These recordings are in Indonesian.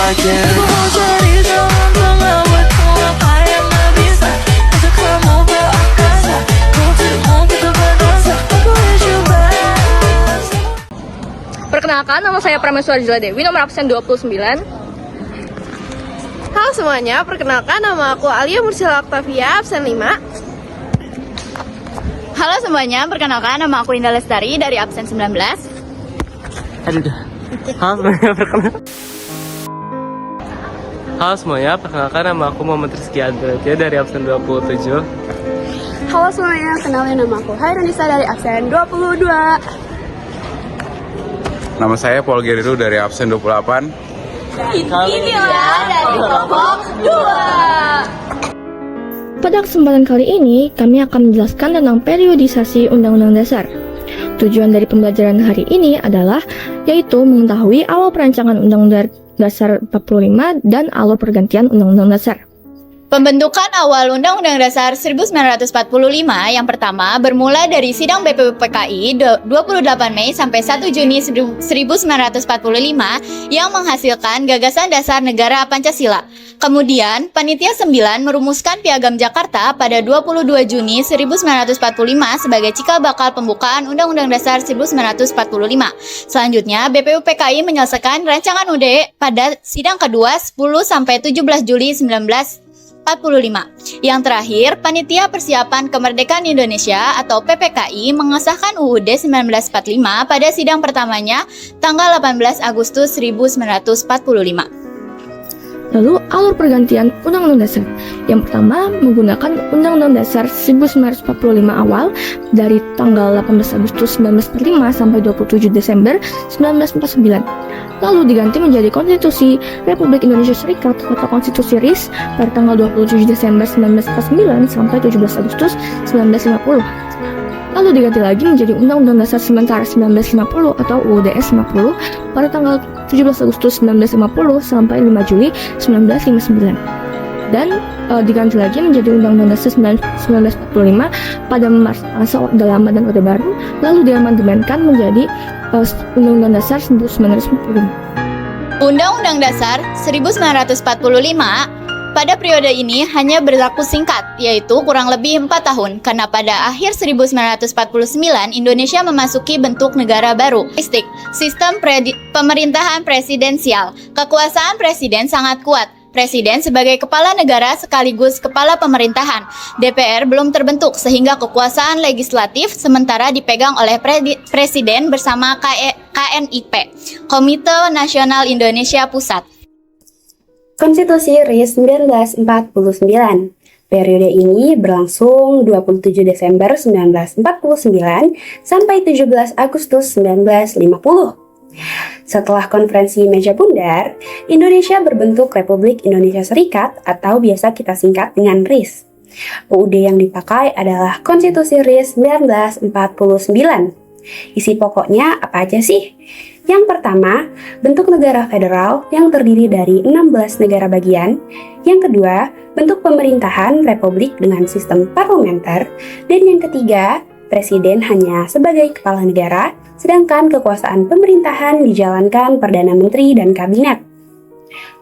again. Perkenalkan, nama saya Prameswari Jila Dewi, nomor absen 29. Halo semuanya, perkenalkan nama aku Alia Mursila Octavia, absen 5. Halo semuanya, perkenalkan nama aku Indah Lestari dari absen 19. Halo semuanya, perkenalkan nama aku Muhammad Rizky Adelatia dari absen 27. Halo semuanya, kenalin nama aku Hairunisa dari absen 22. Nama saya Paul Geriru dari absen 28. Inilah dari kelompok 2. Pada kesempatan kali ini, kami akan menjelaskan tentang periodisasi Undang-Undang Dasar. Tujuan dari pembelajaran hari ini adalah yaitu mengetahui awal perancangan Undang-Undang Dasar 45 dan alur pergantian Undang-Undang Dasar. Pembentukan awal Undang-Undang Dasar 1945 yang pertama bermula dari sidang BPUPKI 28 Mei sampai 1 Juni 1945 yang menghasilkan gagasan dasar negara Pancasila. Kemudian, Panitia 9 merumuskan Piagam Jakarta pada 22 Juni 1945 sebagai cikal bakal pembukaan Undang-Undang Dasar 1945. Selanjutnya, BPUPKI menyelesaikan rancangan UUD pada sidang kedua 10 sampai 17 Juli 1945. Yang terakhir, Panitia Persiapan Kemerdekaan Indonesia atau PPKI mengesahkan UUD 1945 pada sidang pertamanya tanggal 18 Agustus 1945. Lalu, alur pergantian Undang-Undang Dasar. Yang pertama, menggunakan Undang-Undang Dasar 1945 awal dari tanggal 18 Agustus 1945 sampai 27 Desember 1949. Lalu diganti menjadi Konstitusi Republik Indonesia Serikat atau Konstitusi RIS pada tanggal 27 Desember 1949 sampai 17 Agustus 1950. Lalu diganti lagi menjadi Undang-Undang Dasar Sementara 1950 atau UUDS 50 pada tanggal 17 Agustus 1950 sampai 5 Juli 1959. Dan diganti lagi menjadi Undang-Undang Dasar 1945 pada masa Orde Lama dan Orde Baru, lalu diamandemenkan menjadi Undang-Undang Dasar 1945. Undang-Undang Dasar 1945 pada periode ini hanya berlaku singkat, yaitu kurang lebih 4 tahun, karena pada akhir 1949 Indonesia memasuki bentuk negara baru. Sistem pemerintahan presidensial. Kekuasaan presiden sangat kuat. Presiden sebagai kepala negara sekaligus kepala pemerintahan. DPR belum terbentuk sehingga kekuasaan legislatif sementara dipegang oleh presiden bersama KNIP, Komite Nasional Indonesia Pusat. Konstitusi RIS 1949. Periode ini berlangsung 27 Desember 1949 sampai 17 Agustus 1950. Setelah konferensi meja bundar, Indonesia berbentuk Republik Indonesia Serikat atau biasa kita singkat dengan RIS. UUD yang dipakai adalah Konstitusi RIS 1949. Isi pokoknya apa aja sih? Yang pertama, bentuk negara federal yang terdiri dari 16 negara bagian. Yang kedua, bentuk pemerintahan republik dengan sistem parlementer. Dan yang ketiga, presiden hanya sebagai kepala negara, sedangkan kekuasaan pemerintahan dijalankan Perdana Menteri dan Kabinet.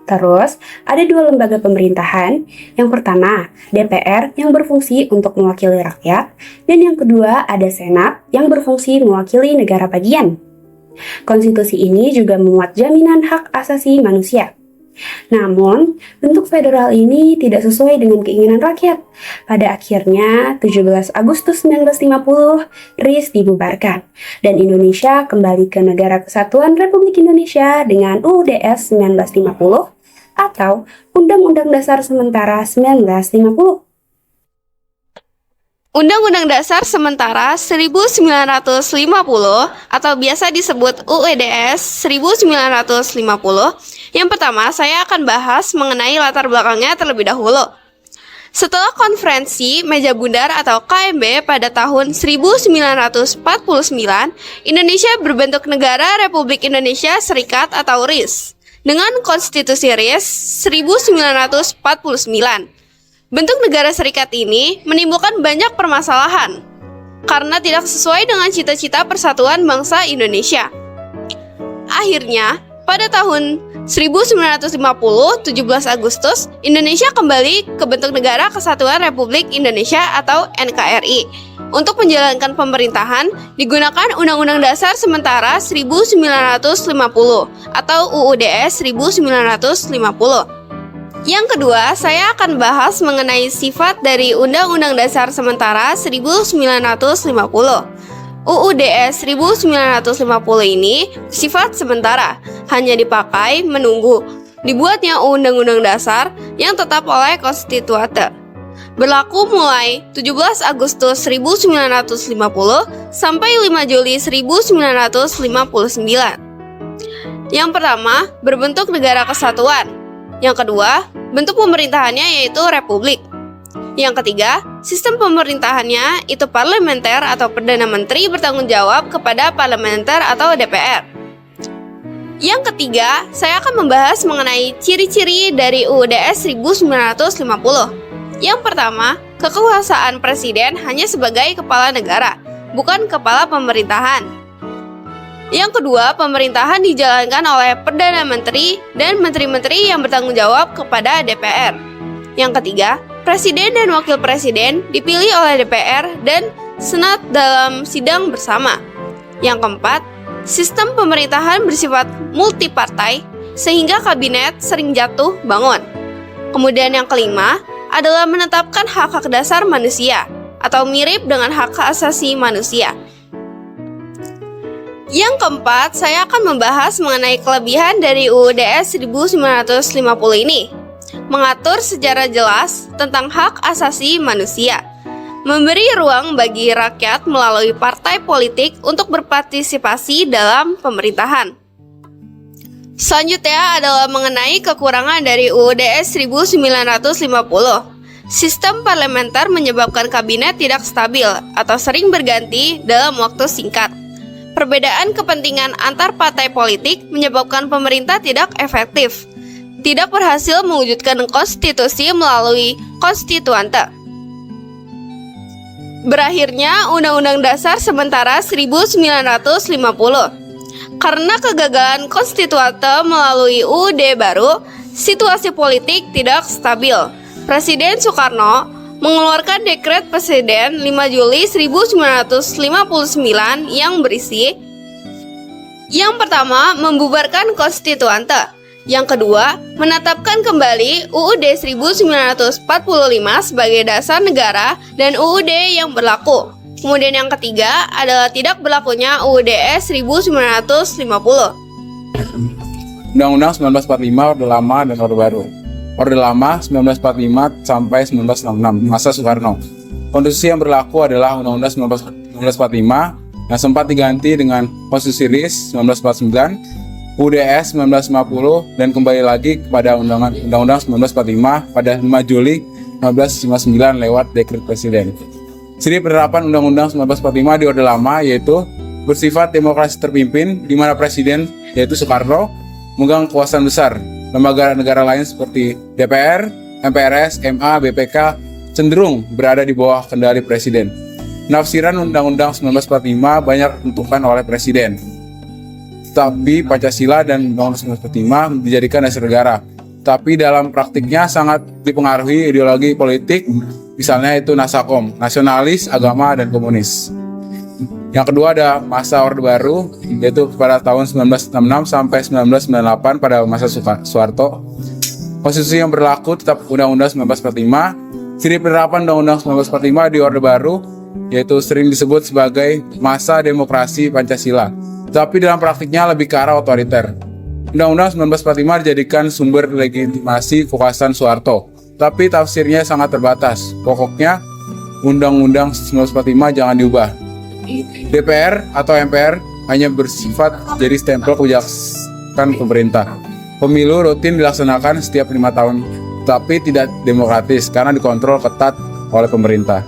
Terus, ada 2 lembaga pemerintahan. Yang pertama, DPR yang berfungsi untuk mewakili rakyat, dan yang kedua ada Senat yang berfungsi mewakili negara bagian. Konstitusi ini juga memuat jaminan hak asasi manusia. Namun, bentuk federal ini tidak sesuai dengan keinginan rakyat. Pada akhirnya, 17 Agustus 1950, RIS dibubarkan, dan Indonesia kembali ke Negara Kesatuan Republik Indonesia dengan UUDS 1950 atau Undang-Undang Dasar Sementara 1950. Undang-Undang Dasar Sementara 1950 atau biasa disebut UUDS 1950. Yang pertama, saya akan bahas mengenai latar belakangnya terlebih dahulu. Setelah konferensi meja bundar atau KMB pada tahun 1949, Indonesia berbentuk Negara Republik Indonesia Serikat atau RIS dengan Konstitusi RIS 1949. Bentuk negara serikat ini menimbulkan banyak permasalahan karena tidak sesuai dengan cita-cita persatuan bangsa Indonesia. Akhirnya, Pada tahun 1950, 17 Agustus, Indonesia kembali ke bentuk Negara Kesatuan Republik Indonesia atau NKRI. Untuk menjalankan pemerintahan, digunakan Undang-Undang Dasar Sementara 1950 atau UUDS 1950. Yang kedua, saya akan bahas mengenai sifat dari Undang-Undang Dasar Sementara 1950. UUDS 1950 ini sifat sementara, hanya dipakai menunggu dibuatnya Undang-Undang Dasar yang tetap oleh Konstituante. Berlaku mulai 17 Agustus 1950 sampai 5 Juli 1959. Yang pertama, berbentuk negara kesatuan. Yang kedua, bentuk pemerintahannya yaitu republik. Yang ketiga, sistem pemerintahannya itu parlementer atau Perdana Menteri bertanggung jawab kepada parlementer atau DPR. Yang ketiga, saya akan membahas mengenai ciri-ciri dari UUDS 1950. Yang pertama, kekuasaan presiden hanya sebagai kepala negara, bukan kepala pemerintahan. Yang kedua, pemerintahan dijalankan oleh Perdana Menteri dan menteri-menteri yang bertanggung jawab kepada DPR. Yang ketiga, presiden dan wakil presiden dipilih oleh DPR dan Senat dalam sidang bersama. Yang keempat, sistem pemerintahan bersifat multipartai sehingga kabinet sering jatuh bangun. Kemudian yang kelima adalah menetapkan hak-hak dasar manusia atau mirip dengan hak asasi manusia. Yang keempat, saya akan membahas mengenai kelebihan dari UUDS 1950 ini. Mengatur secara jelas tentang hak asasi manusia, memberi ruang bagi rakyat melalui partai politik untuk berpartisipasi dalam pemerintahan. Selanjutnya adalah mengenai kekurangan dari UUDS 1950. Sistem parlementer menyebabkan kabinet tidak stabil atau sering berganti dalam waktu singkat. Perbedaan kepentingan antar partai politik menyebabkan pemerintah tidak efektif, tidak berhasil mewujudkan konstitusi melalui konstituante. Berakhirnya Undang-Undang Dasar Sementara 1950. Karena kegagalan konstituante melalui UUD baru, situasi politik tidak stabil. Presiden Soekarno mengeluarkan dekret Presiden 5 Juli 1959 yang berisi: yang pertama, membubarkan konstituante. Yang kedua, menetapkan kembali UUD 1945 sebagai dasar negara dan UUD yang berlaku. Kemudian yang ketiga adalah tidak berlakunya UUDS 1950. Undang-Undang 1945 Orde Lama dan Orde Baru. Orde Lama 1945 sampai 1966, masa Soekarno. Konstitusi yang berlaku adalah Undang-Undang 1945 yang sempat diganti dengan Konstitusi RIS 1949, UUDS 1950 dan kembali lagi kepada Undang-Undang 1945 pada 5 Juli 1959 lewat Dekret Presiden. Ciri penerapan Undang-Undang 1945 di Orde Lama yaitu bersifat demokrasi terpimpin, di mana Presiden yaitu Soekarno memegang kekuasaan besar. Lembaga negara lain seperti DPR, MPRS, MA, BPK cenderung berada di bawah kendali Presiden. Penafsiran Undang-Undang 1945 banyak ditentukan oleh Presiden. Tapi Pancasila dan Undang-Undang 1945 dijadikan dasar negara. Tapi dalam praktiknya sangat dipengaruhi ideologi politik, misalnya itu Nasakom, nasionalis, agama, dan komunis. Yang kedua ada masa Orde Baru, yaitu pada tahun 1966 sampai 1998 pada masa Soeharto. Konstitusi yang berlaku tetap Undang-Undang 1945. Ciri penerapan Undang-Undang 1945 di Orde Baru yaitu sering disebut sebagai masa demokrasi Pancasila, tapi dalam praktiknya lebih ke arah otoriter. Undang-Undang 1945 dijadikan sumber legitimasi kekuasaan Soeharto, tapi tafsirnya sangat terbatas. Pokoknya Undang-Undang 1945 jangan diubah. DPR atau MPR hanya bersifat jadi stempel kebijakan pemerintah. Pemilu rutin dilaksanakan setiap 5 tahun, tapi tidak demokratis karena dikontrol ketat oleh pemerintah.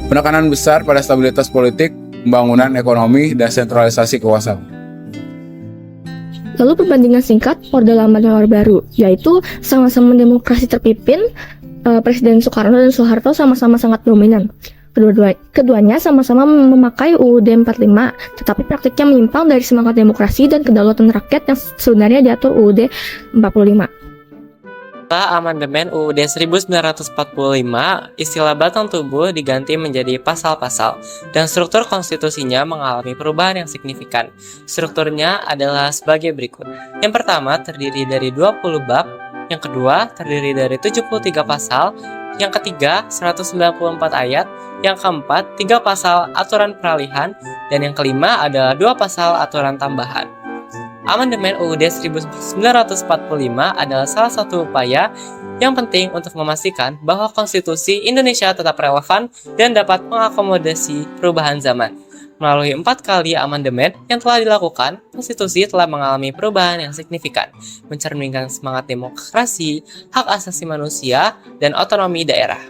Penekanan besar pada stabilitas politik, pembangunan ekonomi, dan sentralisasi kekuasaan. Lalu perbandingan singkat Orde Lama dan Orde Baru, yaitu sama-sama demokrasi terpimpin, Presiden Soekarno dan Soeharto sama-sama sangat dominan. Keduanya sama-sama memakai UUD 45, tetapi praktiknya menyimpang dari semangat demokrasi dan kedaulatan rakyat yang sebenarnya diatur UUD 45. Setelah amandemen UUD 1945, istilah batang tubuh diganti menjadi pasal-pasal, dan struktur konstitusinya mengalami perubahan yang signifikan. Strukturnya adalah sebagai berikut. Yang pertama terdiri dari 20 bab, yang kedua terdiri dari 73 pasal, yang ketiga 194 ayat, yang keempat 3 pasal aturan peralihan, dan yang kelima adalah 2 pasal aturan tambahan. Amandemen UUD 1945 adalah salah satu upaya yang penting untuk memastikan bahwa konstitusi Indonesia tetap relevan dan dapat mengakomodasi perubahan zaman. Melalui 4 kali amandemen yang telah dilakukan, konstitusi telah mengalami perubahan yang signifikan, mencerminkan semangat demokrasi, hak asasi manusia, dan otonomi daerah.